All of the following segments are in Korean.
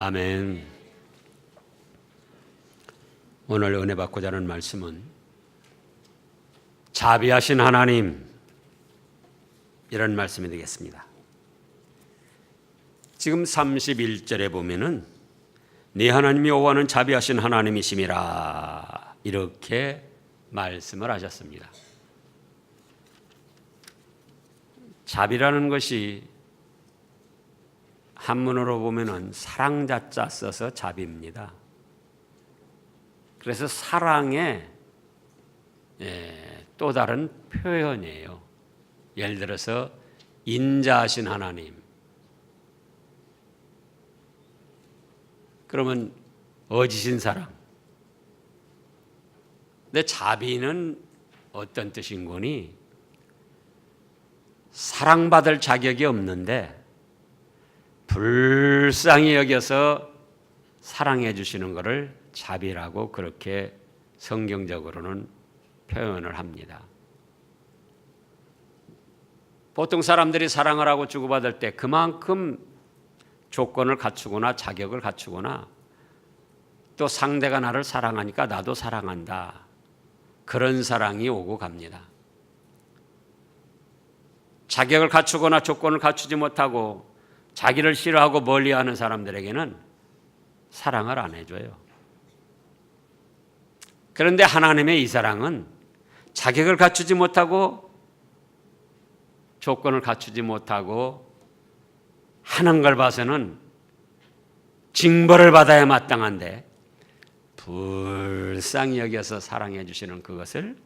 아멘. 오늘 은혜 받고자 하는 말씀은 자비하신 하나님, 이런 말씀이 되겠습니다. 지금 31절에 보면은 네 하나님이 여호와는 자비하신 하나님이심이라 이렇게 말씀을 하셨습니다. 자비라는 것이 한문으로 보면은 사랑자자 써서 자비입니다. 그래서 사랑의 또 다른 표현이에요. 예를 들어서 인자하신 하나님. 그러면 어지신 사랑. 근데 자비는 어떤 뜻인 거니? 사랑받을 자격이 없는데 불쌍히 여겨서 사랑해 주시는 것을 자비라고 그렇게 성경적으로는 표현을 합니다. 보통 사람들이 사랑을 하고 주고받을 때 그만큼 조건을 갖추거나 자격을 갖추거나 또 상대가 나를 사랑하니까 나도 사랑한다. 그런 사랑이 오고 갑니다. 자격을 갖추거나 조건을 갖추지 못하고 자기를 싫어하고 멀리하는 사람들에게는 사랑을 안 해줘요. 그런데 하나님의 이 사랑은 자격을 갖추지 못하고 조건을 갖추지 못하고 하는 걸 봐서는 징벌을 받아야 마땅한데 불쌍히 여겨서 사랑해 주시는 그것을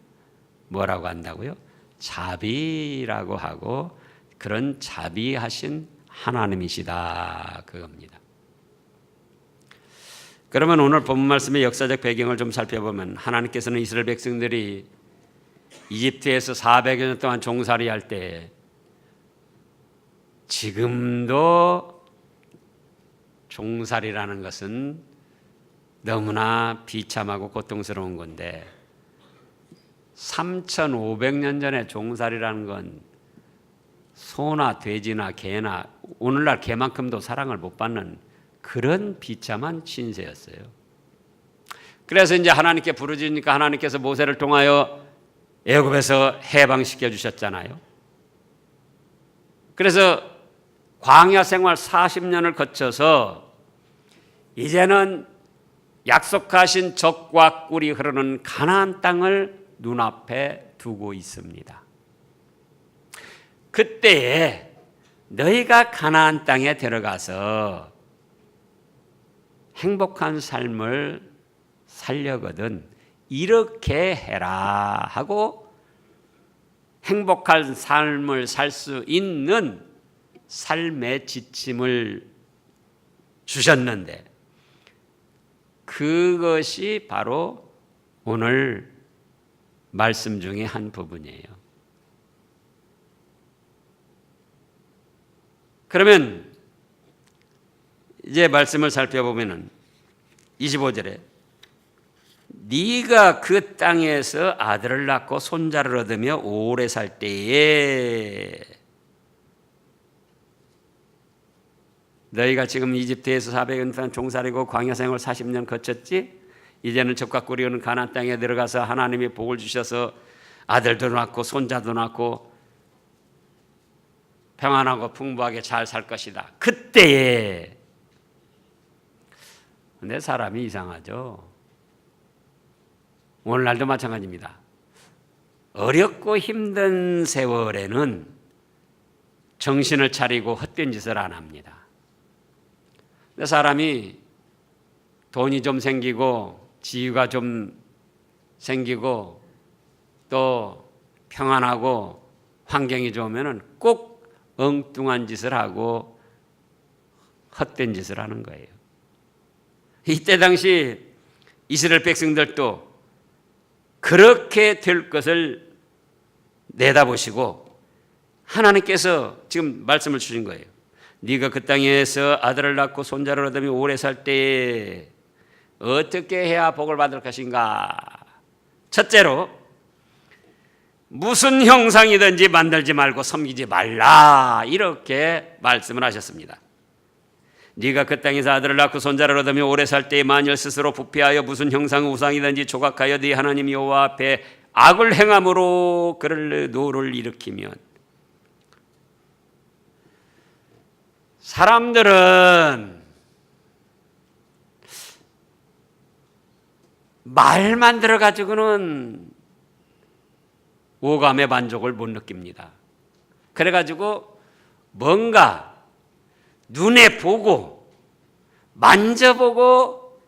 뭐라고 한다고요? 자비라고 하고, 그런 자비하신 하나님이시다 그겁니다. 그러면 오늘 본문 말씀의 역사적 배경을 좀 살펴보면, 하나님께서는 이스라엘 백성들이 이집트에서 400여 년 동안 종살이 할 때 지금도 종살이라는 것은 너무나 비참하고 고통스러운 건데 3,500년 전에 종살이라는 건 소나 돼지나 개나 오늘날 개만큼도 사랑을 못 받는 그런 비참한 신세였어요. 그래서 이제 하나님께 부르짖으니까 하나님께서 모세를 통하여 애굽에서 해방시켜 주셨잖아요. 그래서 광야 생활 40년을 거쳐서 이제는 약속하신 젖과 꿀이 흐르는 가나안 땅을 눈앞에 두고 있습니다. 그때에 너희가 가나안 땅에 들어가서 행복한 삶을 살려거든 이렇게 해라 하고 행복한 삶을 살 수 있는 삶의 지침을 주셨는데 그것이 바로 오늘 말씀 중에 한 부분이에요. 그러면 이제 말씀을 살펴보면은 25절에 네가 그 땅에서 아들을 낳고 손자를 얻으며 오래 살 때에, 너희가 지금 이집트에서 400년 동안 종살이고 광야 생활 40년 거쳤지? 이제는 젖과 꿀이 흐르는 가나안 땅에 들어가서 하나님이 복을 주셔서 아들도 낳고 손자도 낳고 평안하고 풍부하게 잘 살 것이다. 그때에, 근데 사람이 이상하죠. 오늘날도 마찬가지입니다. 어렵고 힘든 세월에는 정신을 차리고 헛된 짓을 안 합니다. 근데 사람이 돈이 좀 생기고 지위가 좀 생기고 또 평안하고 환경이 좋으면 꼭 엉뚱한 짓을 하고 헛된 짓을 하는 거예요. 이때 당시 이스라엘 백성들도 그렇게 될 것을 내다보시고 하나님께서 지금 말씀을 주신 거예요. 네가 그 땅에서 아들을 낳고 손자를 얻으며 오래 살 때에 어떻게 해야 복을 받을 것인가? 첫째로 무슨 형상이든지 만들지 말고 섬기지 말라, 이렇게 말씀을 하셨습니다. 네가 그 땅에서 아들을 낳고 손자를 얻으며 오래 살 때에 만일 스스로 부패하여 무슨 형상의 우상이든지 조각하여 네 하나님 여호와 앞에 악을 행함으로 그를 노를 일으키면, 사람들은 말만 들어가지고는 오감의 만족을 못 느낍니다. 그래가지고 뭔가 눈에 보고 만져보고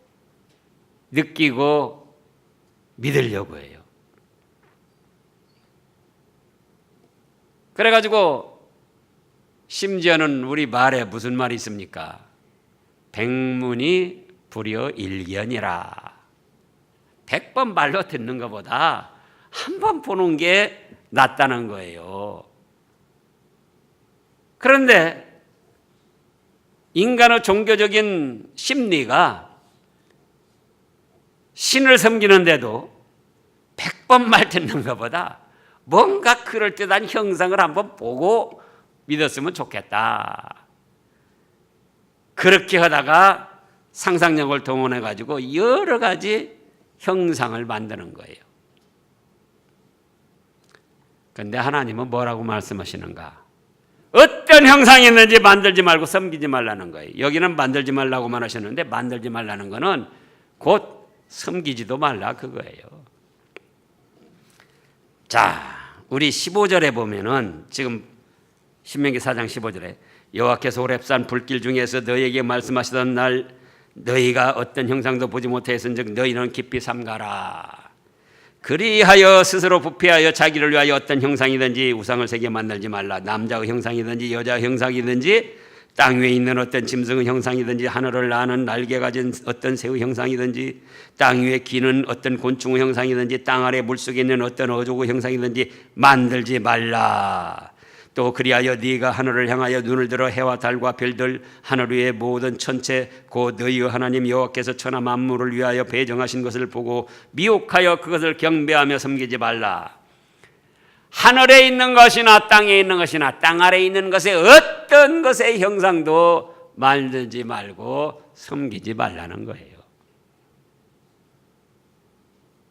느끼고 믿으려고 해요. 그래가지고 심지어는 우리 말에 무슨 말이 있습니까? 백문이 불여 일견이라. 100번 말로 듣는 것보다 한 번 보는 게 낫다는 거예요. 그런데 인간의 종교적인 심리가 신을 섬기는데도 100번 말 듣는 것보다 뭔가 그럴듯한 형상을 한번 보고 믿었으면 좋겠다. 그렇게 하다가 상상력을 동원해 가지고 여러 가지 형상을 만드는 거예요. 그런데 하나님은 뭐라고 말씀하시는가? 어떤 형상이 있는지 만들지 말고 섬기지 말라는 거예요. 여기는 만들지 말라고만 하셨는데 만들지 말라는 거는 곧 섬기지도 말라 그거예요. 자, 우리 15절에 보면은 지금 신명기 4장 15절에 여호와께서 호렙산 불길 중에서 너희에게 말씀하시던 날 너희가 어떤 형상도 보지 못하였은즉 너희는 깊이 삼가라. 그리하여 스스로 부패하여 자기를 위하여 어떤 형상이든지 우상을 새겨 만들지 말라. 남자의 형상이든지 여자의 형상이든지 땅 위에 있는 어떤 짐승의 형상이든지 하늘을 나는 날개 가진 어떤 새의 형상이든지 땅 위에 기는 어떤 곤충의 형상이든지 땅 아래 물속에 있는 어떤 어족의 형상이든지 만들지 말라. 또 그리하여 네가 하늘을 향하여 눈을 들어 해와 달과 별들 하늘 위의 모든 천체 곧 너희의 하나님 여호와께서 천하 만물을 위하여 배정하신 것을 보고 미혹하여 그것을 경배하며 섬기지 말라. 하늘에 있는 것이나 땅에 있는 것이나 땅 아래에 있는 것의 어떤 것의 형상도 만들지 말고 섬기지 말라는 거예요.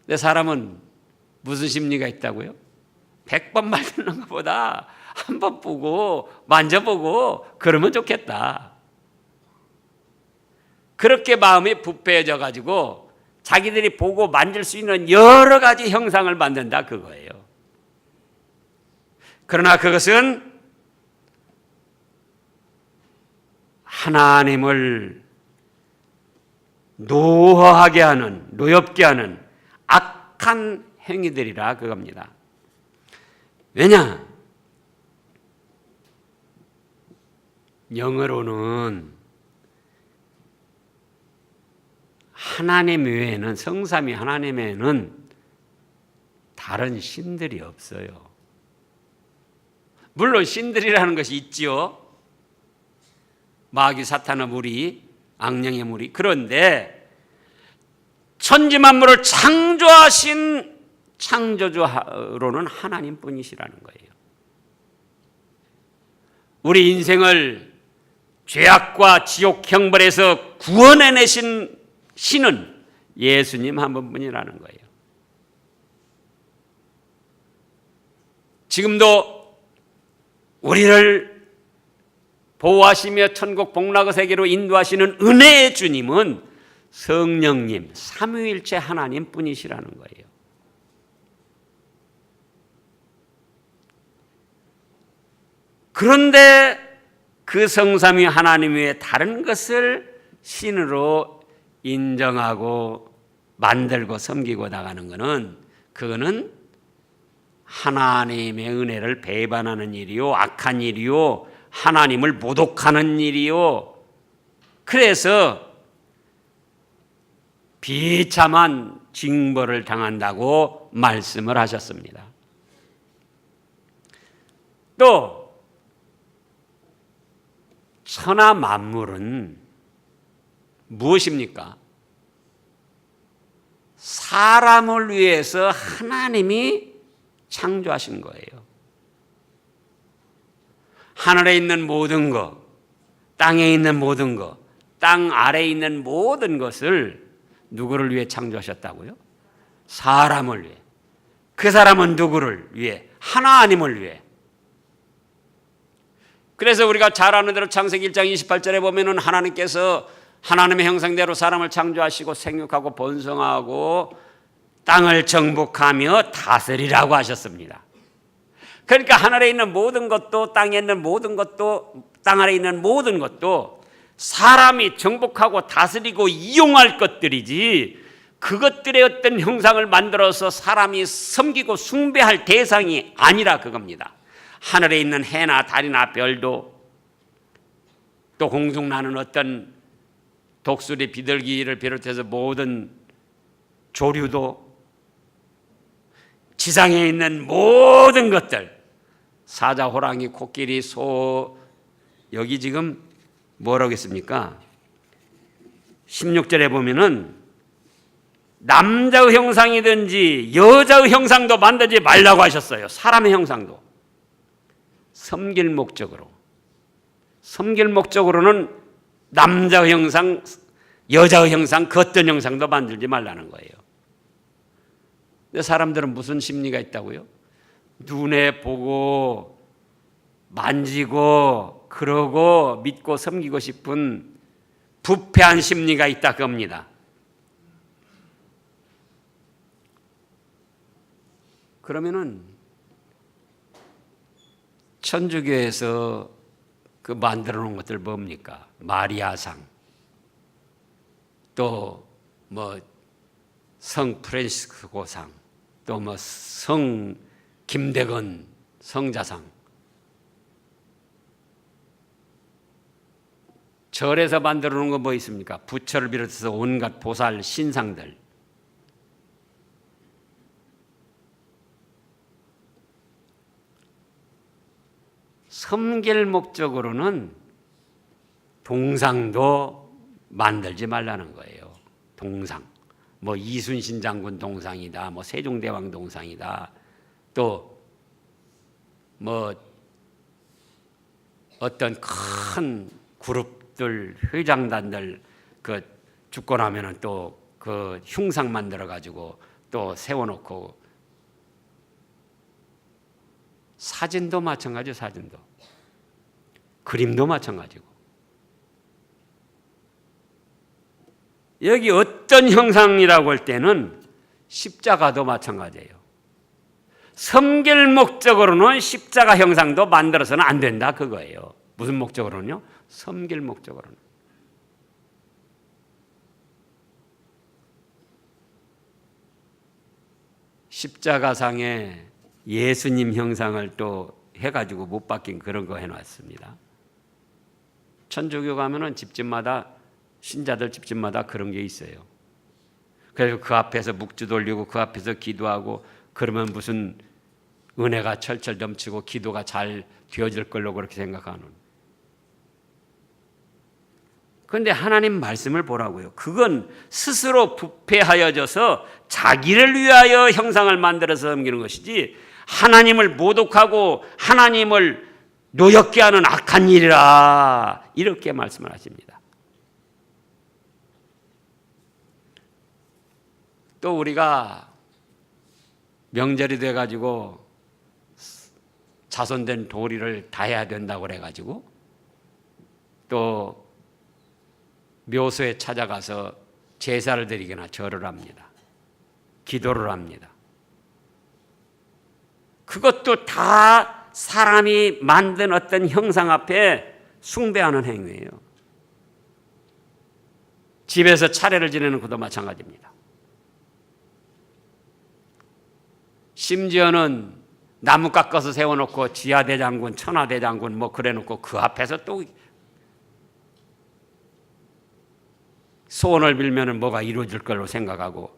근데 사람은 무슨 심리가 있다고요? 100번 말 듣는 것보다 한 번 보고 만져보고 그러면 좋겠다. 그렇게 마음이 부패해져 가지고 자기들이 보고 만질 수 있는 여러 가지 형상을 만든다 그거예요. 그러나 그것은 하나님을 노하게 하는, 노엽게 하는 악한 행위들이라 그겁니다. 왜냐? 영어로는 하나님 외에는, 성삼위 하나님 외에는 다른 신들이 없어요. 물론 신들이라는 것이 있지요. 마귀, 사탄의 무리, 악령의 무리. 그런데 천지만물을 창조하신 창조주로는 하나님뿐이시라는 거예요. 우리 인생을 죄악과 지옥 형벌에서 구원해내신 신은 예수님 한 분뿐이라는 거예요. 지금도 우리를 보호하시며 천국 복락의 세계로 인도하시는 은혜의 주님은 성령님, 삼위일체 하나님뿐이시라는 거예요. 그런데 그 성삼위 하나님 외에 다른 것을 신으로 인정하고 만들고 섬기고 나가는 것은 그거는 하나님의 은혜를 배반하는 일이요, 악한 일이요, 하나님을 모독하는 일이요. 그래서 비참한 징벌을 당한다고 말씀을 하셨습니다. 또 천하 만물은 무엇입니까? 사람을 위해서 하나님이 창조하신 거예요. 하늘에 있는 모든 것, 땅에 있는 모든 것, 땅 아래에 있는 모든 것을 누구를 위해 창조하셨다고요? 사람을 위해. 그 사람은 누구를 위해? 하나님을 위해. 그래서 우리가 잘 아는 대로 창세기 1장 28절에 보면은 하나님께서 하나님의 형상대로 사람을 창조하시고 생육하고 번성하고 땅을 정복하며 다스리라고 하셨습니다. 그러니까 하늘에 있는 모든 것도 땅에 있는 모든 것도 땅 아래에 있는 모든 것도 사람이 정복하고 다스리고 이용할 것들이지 그것들의 어떤 형상을 만들어서 사람이 섬기고 숭배할 대상이 아니라 그겁니다. 하늘에 있는 해나 달이나 별도 또 공중나는 어떤 독수리 비둘기를 비롯해서 모든 조류도 지상에 있는 모든 것들 사자, 호랑이, 코끼리, 소 여기 지금 뭐라고 했습니까? 16절에 보면은 남자의 형상이든지 여자의 형상도 만들지 말라고 하셨어요. 사람의 형상도. 섬길 목적으로는 남자의 형상, 여자의 형상, 그 어떤 형상도 만들지 말라는 거예요. 근데 사람들은 무슨 심리가 있다고요? 눈에 보고 만지고 그러고 믿고 섬기고 싶은 부패한 심리가 있다 그겁니다. 그러면은 천주교에서 그 만들어 놓은 것들 뭡니까? 마리아상, 또 뭐 성 프란시스코상, 또 뭐 성 김대건 성자상, 절에서 만들어 놓은 거 뭐 있습니까? 부처를 비롯해서 온갖 보살 신상들. 섬길 목적으로는 동상도 만들지 말라는 거예요. 동상. 뭐 이순신 장군 동상이다. 뭐 세종대왕 동상이다. 또 뭐 어떤 큰 그룹들 회장단들 그 죽고 나면은 또 그 흉상 만들어 가지고 또 세워놓고 사진도 마찬가지죠. 사진도 그림도 마찬가지고 여기 어떤 형상이라고 할 때는 십자가도 마찬가지예요. 섬길 목적으로는 십자가 형상도 만들어서는 안 된다 그거예요. 무슨 목적으로는요? 섬길 목적으로는. 십자가상에 예수님 형상을 또 해가지고 못 박힌 그런 거 해놨습니다. 천주교 가면은 집집마다 신자들 집집마다 그런 게 있어요. 그래서 그 앞에서 묵주 돌리고 그 앞에서 기도하고 그러면 무슨 은혜가 철철 넘치고 기도가 잘 되어질 걸로 그렇게 생각하는. 그런데 하나님 말씀을 보라고요. 그건 스스로 부패하여져서 자기를 위하여 형상을 만들어서 섬기는 것이지 하나님을 모독하고 하나님을 노엽게 하는 악한 일이라 이렇게 말씀을 하십니다. 또 우리가 명절이 돼가지고 자손된 도리를 다 해야 된다고 그래가지고 또 묘소에 찾아가서 제사를 드리거나 절을 합니다. 기도를 합니다. 그것도 다 사람이 만든 어떤 형상 앞에 숭배하는 행위예요. 집에서 차례를 지내는 것도 마찬가지입니다. 심지어는 나무 깎아서 세워놓고 지하대장군, 천하대장군 뭐 그래놓고 그 앞에서 또 소원을 빌면은 뭐가 이루어질 걸로 생각하고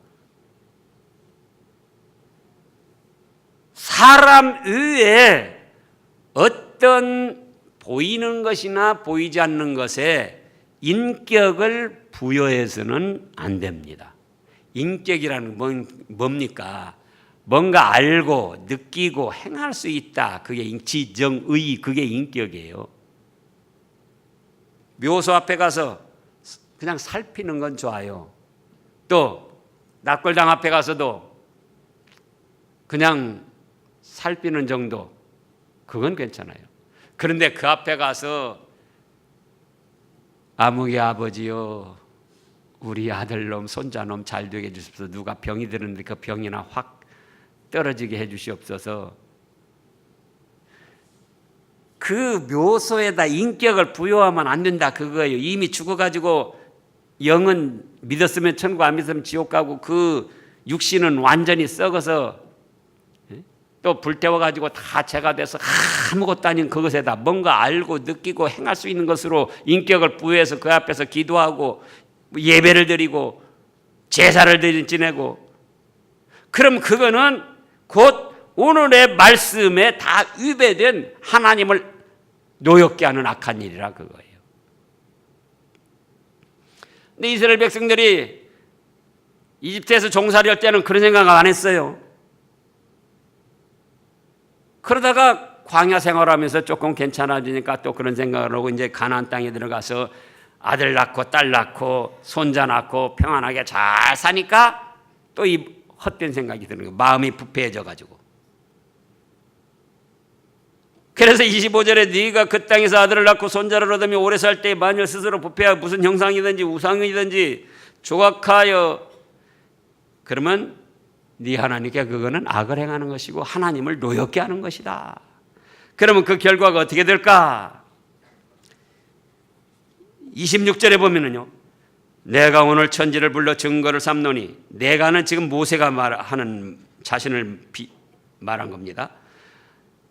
사람 외에 어떤 보이는 것이나 보이지 않는 것에 인격을 부여해서는 안 됩니다. 인격이라는 건 뭡니까? 뭔가 알고 느끼고 행할 수 있다. 그게 지정의, 그게 인격이에요. 묘소 앞에 가서 그냥 살피는 건 좋아요. 또 낙골당 앞에 가서도 그냥 살피는 정도, 그건 괜찮아요. 그런데 그 앞에 가서 아무개 아버지요, 우리 아들놈 손자놈 잘 되게 해주십시오. 누가 병이 드는데 그 병이나 확 떨어지게 해주시옵소서. 그 묘소에다 인격을 부여하면 안 된다, 그거예요. 이미 죽어가지고 영은 믿었으면 천국, 안 믿었으면 지옥 가고 그 육신은 완전히 썩어서 또 불태워가지고 다 죄가 돼서 아무것도 아닌 그것에다 뭔가 알고 느끼고 행할 수 있는 것으로 인격을 부여해서 그 앞에서 기도하고 예배를 드리고 제사를 지내고, 그럼 그거는 곧 오늘의 말씀에 다 위배된 하나님을 노엽게 하는 악한 일이라 그거예요. 근데 이스라엘 백성들이 이집트에서 종살이할 때는 그런 생각 안 했어요. 그러다가 광야 생활하면서 조금 괜찮아지니까 또 그런 생각을 하고 이제 가나안 땅에 들어가서 아들 낳고 딸 낳고 손자 낳고 평안하게 잘 사니까 또 이 헛된 생각이 드는 거예요. 마음이 부패해져 가지고. 그래서 25절에 네가 그 땅에서 아들을 낳고 손자를 얻으며 오래 살 때 만일 스스로 부패하여 무슨 형상이든지 우상이든지 조각하여, 그러면 네 하나님께 그거는 악을 행하는 것이고 하나님을 노엽게 하는 것이다. 그러면 그 결과가 어떻게 될까? 26절에 보면은요, 내가 오늘 천지를 불러 증거를 삼노니, 내가는 지금 모세가 말하는 자신을 말한 겁니다.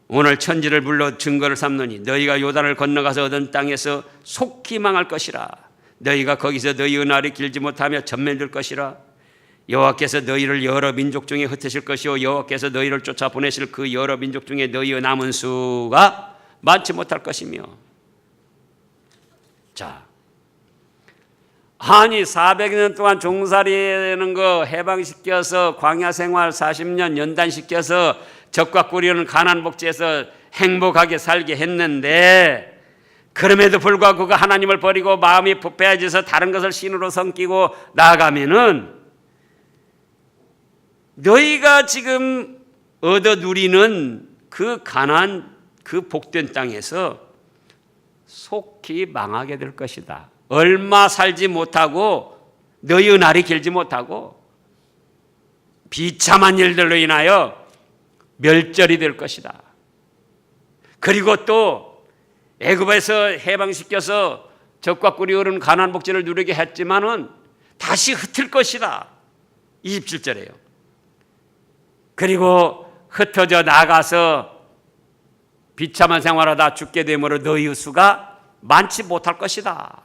오늘 천지를 불러 증거를 삼노니 너희가 요단을 건너가서 얻은 땅에서 속히 망할 것이라. 너희가 거기서 너희 은알이 길지 못하며 전멸될 것이라. 여호와께서 너희를 여러 민족 중에 흩으실 것이요 여호와께서 너희를 쫓아 보내실 그 여러 민족 중에 너희의 남은 수가 많지 못할 것이며. 자, 아니 400년 동안 종살이하는 거 해방시켜서 광야 생활 40년 연단시켜서 적과 꿀이오는 가나안 복지에서 행복하게 살게 했는데, 그럼에도 불구하고 그가 하나님을 버리고 마음이 부패해져서 다른 것을 신으로 섬기고 나아가면은 너희가 지금 얻어 누리는 그 가나안 그 복된 땅에서 속히 망하게 될 것이다. 얼마 살지 못하고 너희의 날이 길지 못하고 비참한 일들로 인하여 멸절이 될 것이다. 그리고 또 애굽에서 해방시켜서 적과 꿀이 흐르는 가나안 복지를 누리게 했지만은 다시 흩을 것이다. 27절에요. 그리고 흩어져 나가서 비참한 생활하다 죽게 되므로 너희의 수가 많지 못할 것이다.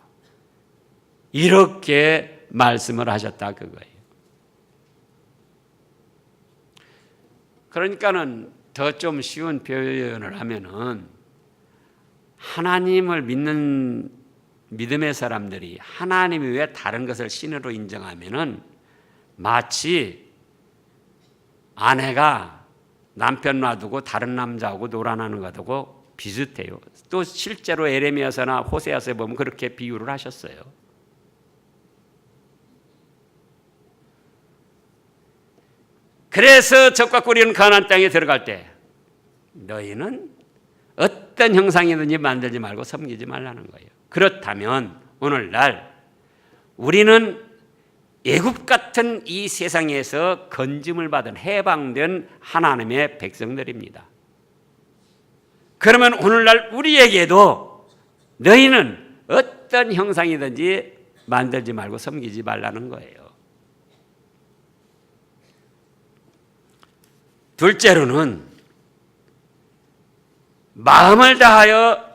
이렇게 말씀을 하셨다 그거예요. 그러니까는 더 좀 쉬운 표현을 하면은, 하나님을 믿는 믿음의 사람들이 하나님 외에 다른 것을 신으로 인정하면은 마치 아내가 남편 놔두고 다른 남자하고 놀아나는 것하고 비슷해요. 또 실제로 에레미야서나 호세아서에 보면 그렇게 비유를 하셨어요. 그래서 적과 꿀이는 가나안 땅에 들어갈 때 너희는 어떤 형상이든지 만들지 말고 섬기지 말라는 거예요. 그렇다면 오늘날 우리는 애굽 같은 이 세상에서 건짐을 받은 해방된 하나님의 백성들입니다. 그러면 오늘날 우리에게도 너희는 어떤 형상이든지 만들지 말고 섬기지 말라는 거예요. 둘째로는 마음을 다하여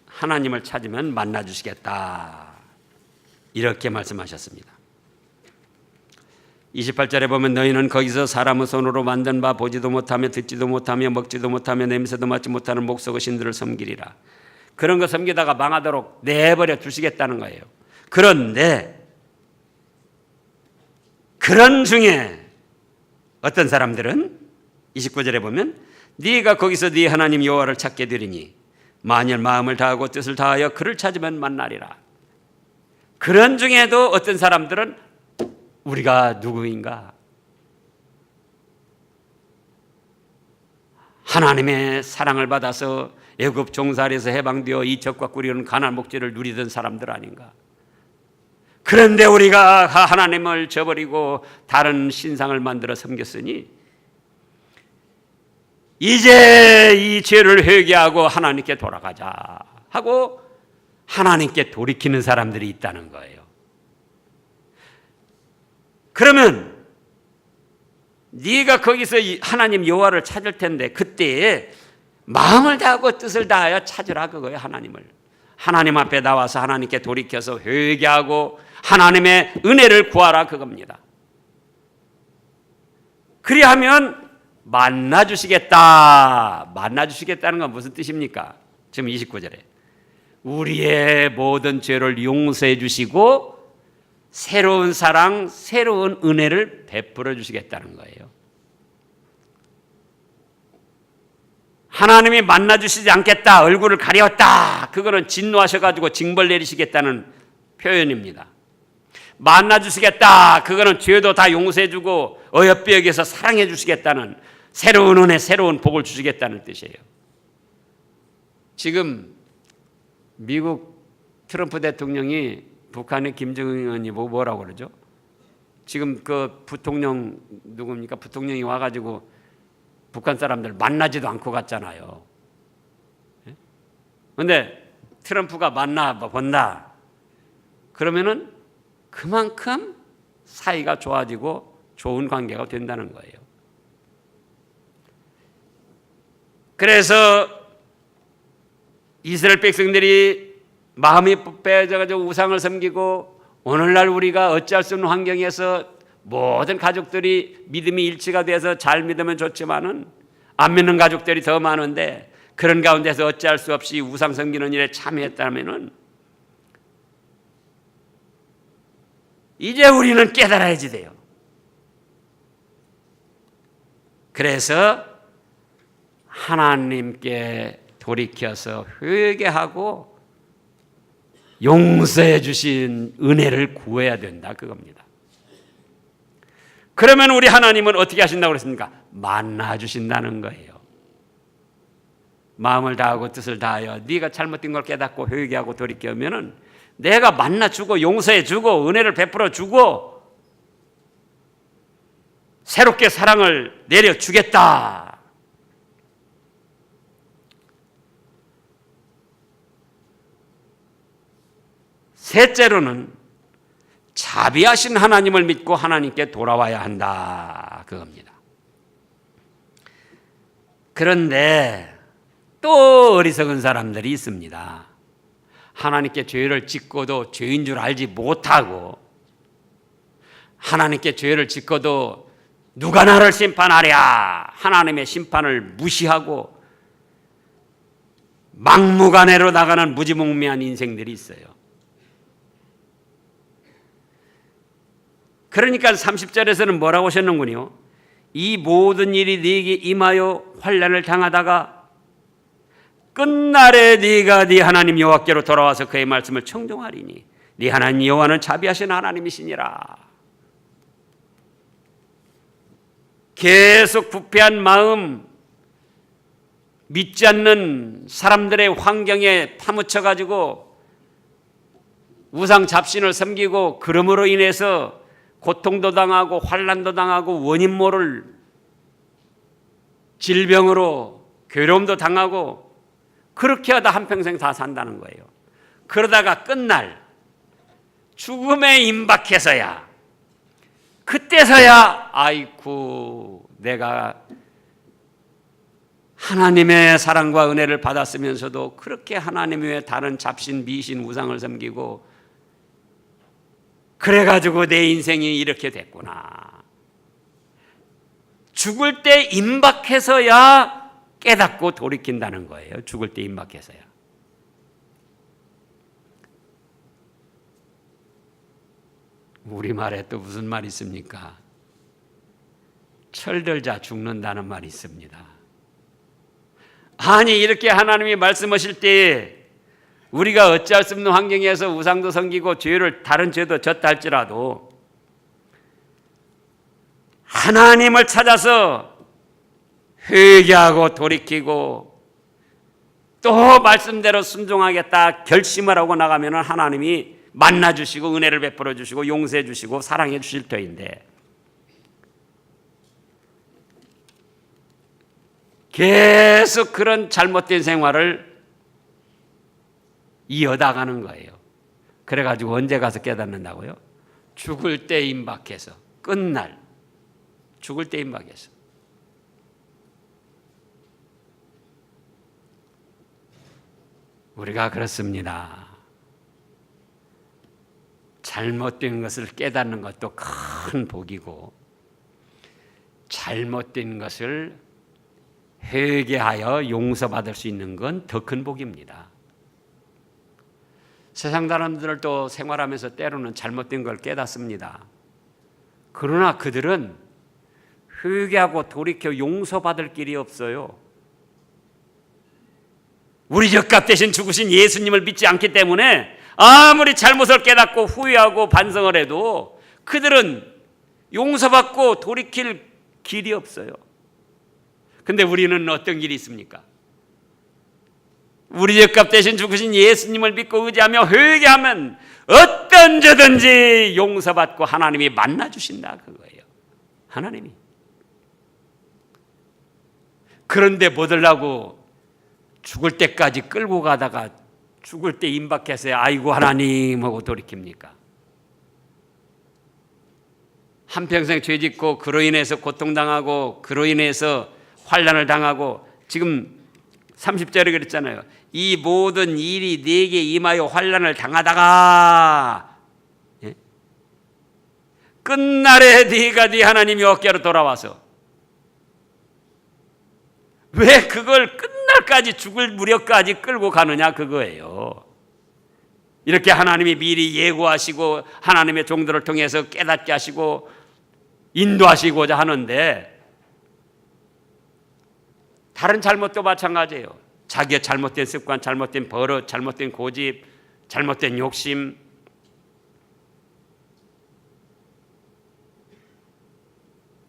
하나님을 찾으면 만나주시겠다. 이렇게 말씀하셨습니다. 28절에 보면 너희는 거기서 사람의 손으로 만든 바 보지도 못하며 듣지도 못하며 먹지도 못하며 냄새도 맡지 못하는 목석의 신들을 섬기리라. 그런 거 섬기다가 망하도록 내버려 두시겠다는 거예요. 그런데 그런 중에 어떤 사람들은 29절에 보면 네가 거기서 네 하나님 여호와를 찾게 되리니 만일 마음을 다하고 뜻을 다하여 그를 찾으면 만나리라. 그런 중에도 어떤 사람들은 우리가 누구인가? 하나님의 사랑을 받아서 애굽 종살이에서 해방되어 이적과 꿀이는 가나안 목재를 누리던 사람들 아닌가? 그런데 우리가 하나님을 저버리고 다른 신상을 만들어 섬겼으니 이제 이 죄를 회개하고 하나님께 돌아가자 하고 하나님께 돌이키는 사람들이 있다는 거예요. 그러면 네가 거기서 하나님 여호와를 찾을 텐데 그때 마음을 다하고 뜻을 다하여 찾으라 그거예요. 하나님을. 하나님 앞에 나와서 하나님께 돌이켜서 회개하고 하나님의 은혜를 구하라 그겁니다. 그리하면 만나주시겠다. 만나주시겠다는 건 무슨 뜻입니까? 지금 29절에 우리의 모든 죄를 용서해 주시고 새로운 사랑, 새로운 은혜를 베풀어 주시겠다는 거예요. 하나님이 만나주시지 않겠다, 얼굴을 가렸다, 그거는 진노하셔가지고 징벌 내리시겠다는 표현입니다. 만나주시겠다, 그거는 죄도 다 용서해주고 어여삐 여기서 사랑해 주시겠다는 새로운 은혜, 새로운 복을 주시겠다는 뜻이에요. 지금 미국 트럼프 대통령이 북한의 김정은 의원이 뭐라고 그러죠? 지금 그 부통령 누굽니까? 부통령이 와가지고 북한 사람들 만나지도 않고 갔잖아요. 그런데 트럼프가 만나 본다. 그러면은 그만큼 사이가 좋아지고 좋은 관계가 된다는 거예요. 그래서 이스라엘 백성들이 마음이 빼져가지고 우상을 섬기고 오늘날 우리가 어찌할 수 없는 환경에서 모든 가족들이 믿음이 일치가 돼서 잘 믿으면 좋지만은 안 믿는 가족들이 더 많은데 그런 가운데서 어찌할 수 없이 우상 섬기는 일에 참여했다면은 이제 우리는 깨달아야지 돼요. 그래서 하나님께 돌이켜서 회개하고 용서해 주신 은혜를 구해야 된다 그겁니다. 그러면 우리 하나님은 어떻게 하신다고 그랬습니까? 만나 주신다는 거예요. 마음을 다하고 뜻을 다하여 네가 잘못된 걸 깨닫고 회개하고 돌이켜면은 내가 만나 주고 용서해 주고 은혜를 베풀어 주고 새롭게 사랑을 내려 주겠다. 셋째로는 자비하신 하나님을 믿고 하나님께 돌아와야 한다 그겁니다. 그런데 또 어리석은 사람들이 있습니다. 하나님께 죄를 짓고도 죄인 줄 알지 못하고 하나님께 죄를 짓고도 누가 나를 심판하랴 하나님의 심판을 무시하고 막무가내로 나가는 무지몽매한 인생들이 있어요. 그러니까 30절에서는 뭐라고 하셨는군요. 이 모든 일이 네게 임하여 환난을 당하다가 끝날에 네가 네 하나님 여호와께로 돌아와서 그의 말씀을 청종하리니 네 하나님 여호와는 자비하신 하나님이시니라. 계속 부패한 마음, 믿지 않는 사람들의 환경에 파묻혀가지고 우상 잡신을 섬기고 그러므로 인해서 고통도 당하고 환난도 당하고 원인 모를 질병으로 괴로움도 당하고 그렇게 하다 한평생 다 산다는 거예요. 그러다가 끝날 죽음에 임박해서야 그때서야 아이쿠 내가 하나님의 사랑과 은혜를 받았으면서도 그렇게 하나님 외에 다른 잡신 미신 우상을 섬기고 그래가지고 내 인생이 이렇게 됐구나. 죽을 때 임박해서야 깨닫고 돌이킨다는 거예요. 죽을 때 임박해서야. 우리말에 또 무슨 말이 있습니까? 철들자 죽는다는 말이 있습니다. 아니 이렇게 하나님이 말씀하실 때 우리가 어찌할 수 없는 환경에서 우상도 섬기고 죄를 다른 죄도 졌다 할지라도 하나님을 찾아서 회개하고 돌이키고 또 말씀대로 순종하겠다 결심을 하고 나가면 하나님이 만나주시고 은혜를 베풀어 주시고 용서해 주시고 사랑해 주실 터인데, 계속 그런 잘못된 생활을 이어나가는 거예요. 그래가지고 언제 가서 깨닫는다고요? 죽을 때 임박해서, 끝날 죽을 때 임박해서. 우리가 그렇습니다. 잘못된 것을 깨닫는 것도 큰 복이고, 잘못된 것을 회개하여 용서받을 수 있는 건 더 큰 복입니다. 세상 사람들도 생활하면서 때로는 잘못된 걸 깨닫습니다. 그러나 그들은 회개하고 돌이켜 용서받을 길이 없어요. 우리 죗값 대신 죽으신 예수님을 믿지 않기 때문에 아무리 잘못을 깨닫고 후회하고 반성을 해도 그들은 용서받고 돌이킬 길이 없어요. 근데 우리는 어떤 길이 있습니까? 우리 죗값 대신 죽으신 예수님을 믿고 의지하며 회개하면 어떤 죄든지 용서받고 하나님이 만나주신다, 그거예요. 하나님이. 그런데 뭐 들라고 죽을 때까지 끌고 가다가 죽을 때 임박해서 아이고 하나님 하고 돌이킵니까? 한평생 죄짓고 그로 인해서 고통당하고 그로 인해서 환난을 당하고, 지금 30절에 그랬잖아요. 이 모든 일이 네게 임하여 환난을 당하다가, 예? 끝날에 네가 네 하나님이 어깨로 돌아와서, 왜 그걸 끝날까지 죽을 무렵까지 끌고 가느냐, 그거예요. 이렇게 하나님이 미리 예고하시고 하나님의 종들을 통해서 깨닫게 하시고 인도하시고자 하는데, 다른 잘못도 마찬가지예요. 자기의 잘못된 습관, 잘못된 버릇, 잘못된 고집, 잘못된 욕심,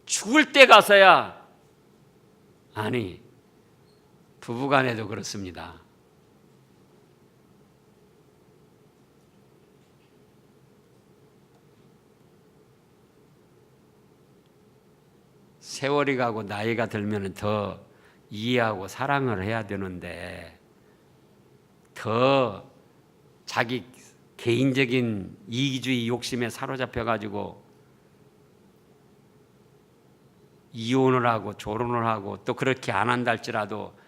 죽을 때 가서야, 아니 부부간에도 그렇습니다. 세월이 가고 나이가 들면 더 이해하고 사랑을 해야 되는데, 더 자기 개인적인 이기주의 욕심에 사로잡혀 가지고 이혼을 하고 조론을 하고, 또 그렇게 안 한다 할지라도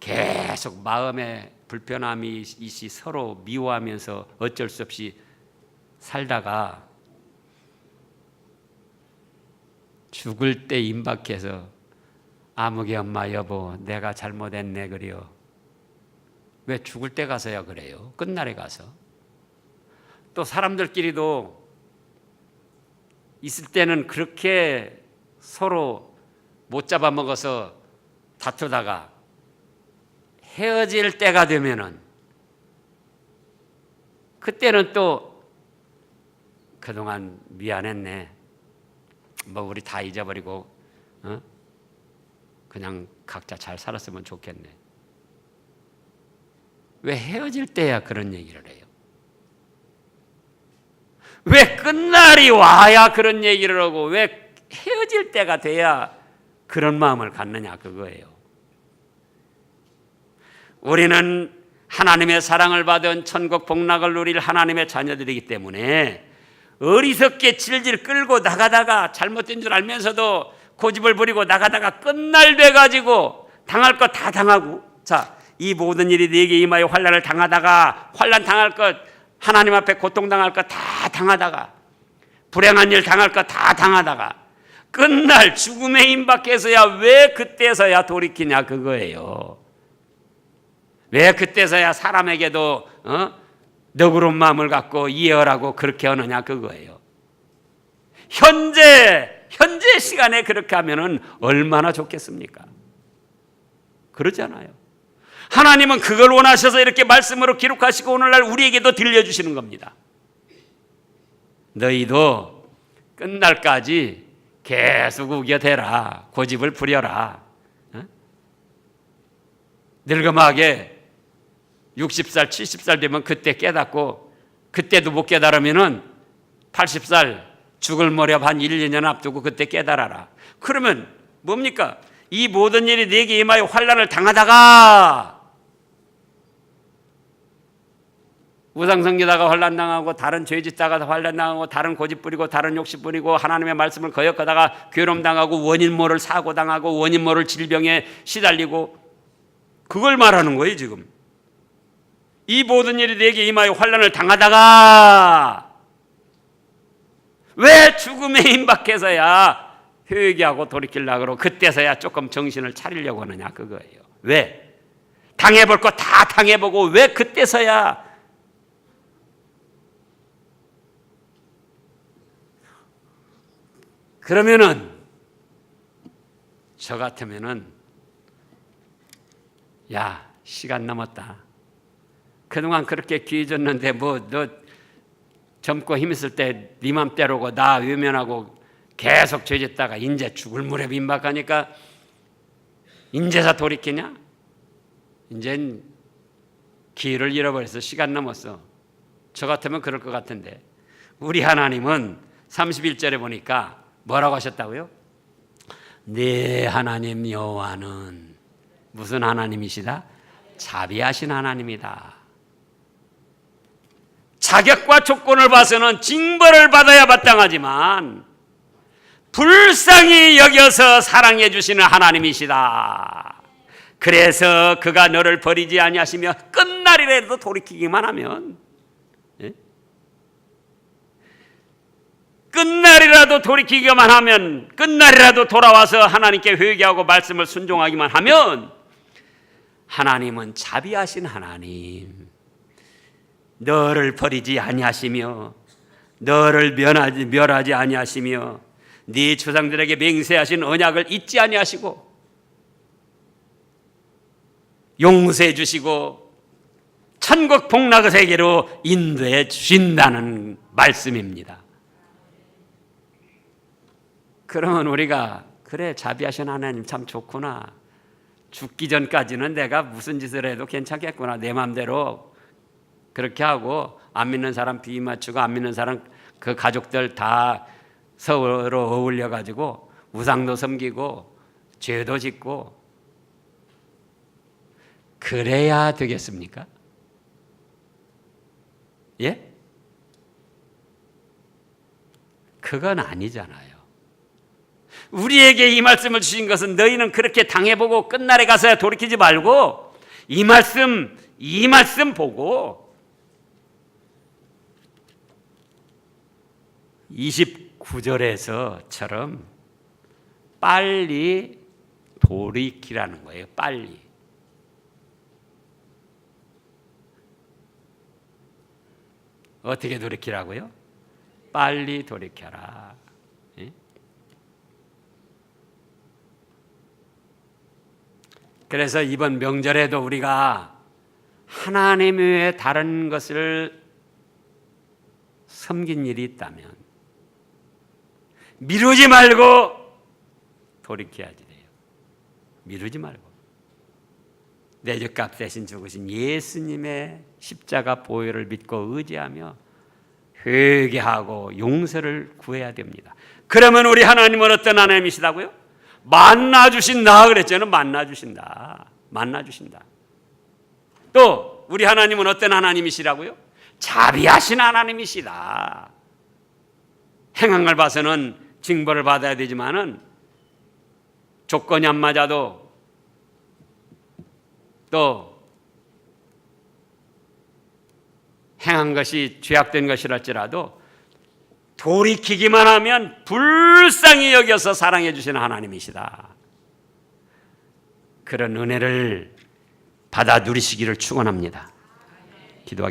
계속 마음에 불편함이 있이 서로 미워하면서 어쩔 수 없이 살다가 죽을 때 임박해서 아무개 엄마 여보 내가 잘못했네 그래요. 왜 죽을 때 가서야 그래요? 끝날에 가서. 또 사람들끼리도 있을 때는 그렇게 서로 못 잡아먹어서 다투다가 헤어질 때가 되면은, 그때는 또 그동안 미안했네, 뭐 우리 다 잊어버리고 그냥 각자 잘 살았으면 좋겠네. 왜 헤어질 때야 그런 얘기를 해요? 왜 끝날이 와야 그런 얘기를 하고 왜 헤어질 때가 돼야 그런 마음을 갖느냐, 그거예요. 우리는 하나님의 사랑을 받은 천국 복락을 누릴 하나님의 자녀들이기 때문에 어리석게 질질 끌고 나가다가 잘못된 줄 알면서도 고집을 부리고 나가다가 끝날 돼가지고 당할 것 다 당하고, 자, 이 모든 일이 네게 임하여 환난을 당하다가, 환난 당할 것, 하나님 앞에 고통당할 것 다 당하다가, 불행한 일 당할 것 다 당하다가 끝날 죽음에 임박해서야 왜 그때서야 돌이키냐, 그거예요. 왜 그때서야 사람에게도 너그러운 마음을 갖고 이해하라고 그렇게 하느냐, 그거예요. 현재 시간에 그렇게 하면은 얼마나 좋겠습니까? 그러잖아요. 하나님은 그걸 원하셔서 이렇게 말씀으로 기록하시고 오늘날 우리에게도 들려주시는 겁니다. 너희도 끝날까지 계속 우겨대라. 고집을 부려라. 늙음하게 60살, 70살 되면 그때 깨닫고 그때도 못 깨달으면 80살 죽을 무렵 한 1, 2년 앞두고 그때 깨달아라. 그러면 뭡니까? 이 모든 일이 내게 임하여 환난을 당하다가 우상숭배다가 환난당하고 다른 죄 짓다가 환난당하고 다른 고집 부리고 다른 욕심 부리고 하나님의 말씀을 거역하다가 괴로움당하고 원인 모를 사고당하고 원인 모를 질병에 시달리고 그걸 말하는 거예요 지금. 이 모든 일이 내게 임하여 환난을 당하다가 왜 죽음에 임박해서야 회개하고 돌이키려고 그러고 그때서야 조금 정신을 차리려고 하느냐 그거예요. 왜? 당해볼 거 다 당해보고 왜 그때서야 그러면은 저 같으면은 야 시간 넘었다. 그동안 그렇게 귀해졌는데 뭐 너 젊고 힘있을 때 네 맘대로고 나 외면하고 계속 죄짓다가 인제 죽을 무렵 임박하니까 인제서 돌이키냐? 인젠 기회를 잃어버려서 시간 넘었어. 저 같으면 그럴 것 같은데 우리 하나님은 31절에 보니까 뭐라고 하셨다고요? 네 하나님 여호와는 무슨 하나님이시다? 자비하신 하나님이다. 자격과 조건을 봐서는 징벌을 받아야 마땅하지만 불쌍히 여겨서 사랑해 주시는 하나님이시다. 그래서 그가 너를 버리지 아니하시며 끝날이라도 돌이키기만 하면 끝날이라도 돌이키기만 하면 끝날이라도 돌아와서 하나님께 회개하고 말씀을 순종하기만 하면 하나님은 자비하신 하나님, 너를 버리지 아니하시며 너를 멸하지 아니하시며 네 조상들에게 맹세하신 언약을 잊지 아니하시고 용서해 주시고 천국 복락의 세계로 인도해 주신다는 말씀입니다. 그러면 우리가 그래 자비하신 하나님 참 좋구나. 죽기 전까지는 내가 무슨 짓을 해도 괜찮겠구나. 내 마음대로 그렇게 하고 안 믿는 사람 비위 맞추고 안 믿는 사람 그 가족들 다 서로 어울려 가지고 우상도 섬기고 죄도 짓고 그래야 되겠습니까? 예? 그건 아니잖아요. 우리에게 이 말씀을 주신 것은 너희는 그렇게 당해보고 끝날에 가서야 돌이키지 말고 이 말씀 보고 29절에서처럼 빨리 돌이키라는 거예요. 빨리. 어떻게 돌이키라고요? 빨리 돌이켜라. 그래서 이번 명절에도 우리가 하나님 외에 다른 것을 섬긴 일이 있다면 미루지 말고 돌이켜야지 돼요. 미루지 말고 내 죄값 대신 죽으신 예수님의 십자가 보혈을 믿고 의지하며 회개하고 용서를 구해야 됩니다. 그러면 우리 하나님은 어떤 하나님이시다고요? 만나주신다 그랬잖아요. 만나주신다. 만나주신다. 또 우리 하나님은 어떤 하나님이시라고요? 자비하신 하나님이시다. 행한 걸 봐서는 징벌을 받아야 되지만은 조건이 안 맞아도 또 행한 것이 죄악된 것이랄지라도 돌이키기만 하면 불쌍히 여겨서 사랑해 주시는 하나님이시다. 그런 은혜를 받아 누리시기를 축원합니다. 기도하겠습니다.